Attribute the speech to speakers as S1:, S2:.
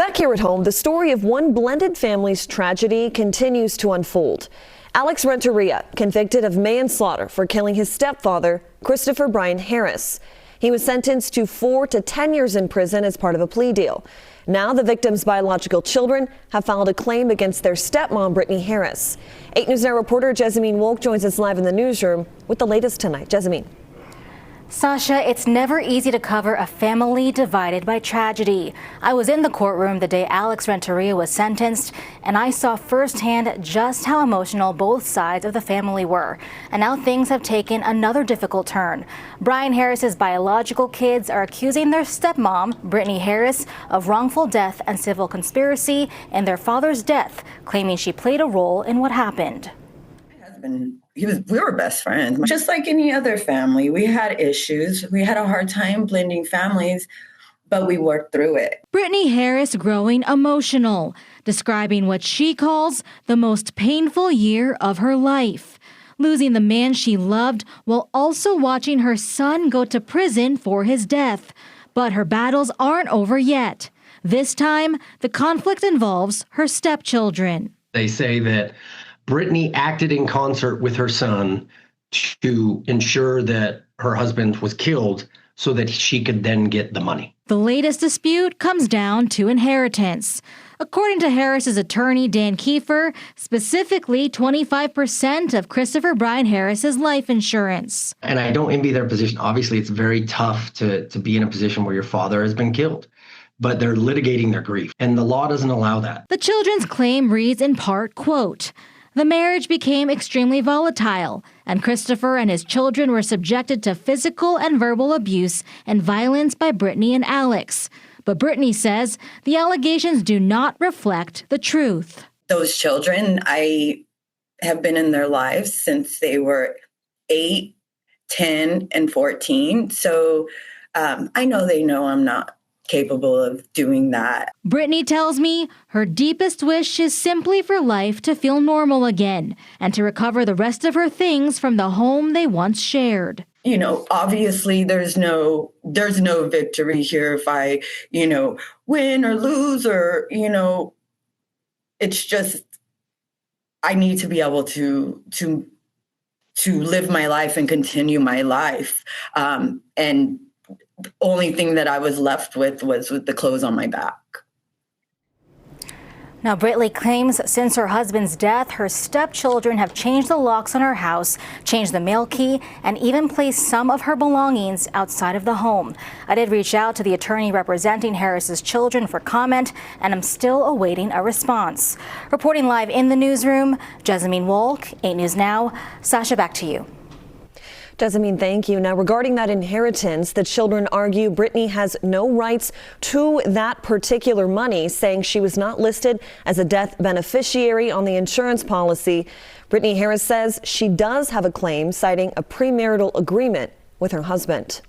S1: Back here at home, the story of one blended family's tragedy continues to unfold. Alex Renteria, convicted of manslaughter for killing his stepfather, Christopher Brian Harris. He was sentenced to 4 to 10 years in prison as part of a plea deal. Now the victim's biological children have filed a claim against their stepmom, Brittany Harris. 8 News Now reporter Jessamine Wolk joins us live in the newsroom with the latest tonight. Jessamine.
S2: Sasha, it's never easy to cover a family divided by tragedy. I was in the courtroom the day Alex Renteria was sentenced, and I saw firsthand just how emotional both sides of the family were. And now things have taken another difficult turn. Brian Harris's biological kids are accusing their stepmom, Brittany Harris, of wrongful death and civil conspiracy in their father's death, claiming she played a role in what happened.
S3: We were best friends. Just like any other family, we had issues. We had a hard time blending families, but we worked through it.
S4: Brittany Harris growing emotional, describing what she calls the most painful year of her life. Losing the man she loved while also watching her son go to prison for his death. But her battles aren't over yet. This time, the conflict involves her stepchildren.
S5: They say that Brittany acted in concert with her son to ensure that her husband was killed so that she could then get the money.
S4: The latest dispute comes down to inheritance. According to Harris's attorney, Dan Kiefer, specifically 25% of Christopher Brian Harris's life insurance.
S5: And I don't envy their position. Obviously, it's very tough to be in a position where your father has been killed, but they're litigating their grief, and the law doesn't allow that.
S4: The children's claim reads in part, quote, "The marriage became extremely volatile, and Christopher and his children were subjected to physical and verbal abuse and violence by Brittany and Alex." But Brittany says the allegations do not reflect the truth.
S3: Those children, I have been in their lives since they were 8, 10, and 14. So I know they know I'm not capable of doing that.
S4: Brittany tells me her deepest wish is simply for life to feel normal again and to recover the rest of her things from the home they once shared.
S3: You know, obviously there's no victory here if I, win or lose or, it's just I need to be able to live my life and continue my life. And the only thing that I was left with was with the clothes on my back.
S2: Now, Brittany claims since her husband's death, her stepchildren have changed the locks on her house, changed the mail key, and even placed some of her belongings outside of the home. I did reach out to the attorney representing Harris's children for comment, and I'm still awaiting a response. Reporting live in the newsroom, Jessamine Wolk, 8 News Now. Sasha, back to you.
S1: Jessamine, thank you. Now, regarding that inheritance, the children argue Brittany has no rights to that particular money, saying she was not listed as a death beneficiary on the insurance policy. Brittany Harris says she does have a claim, citing a premarital agreement with her husband.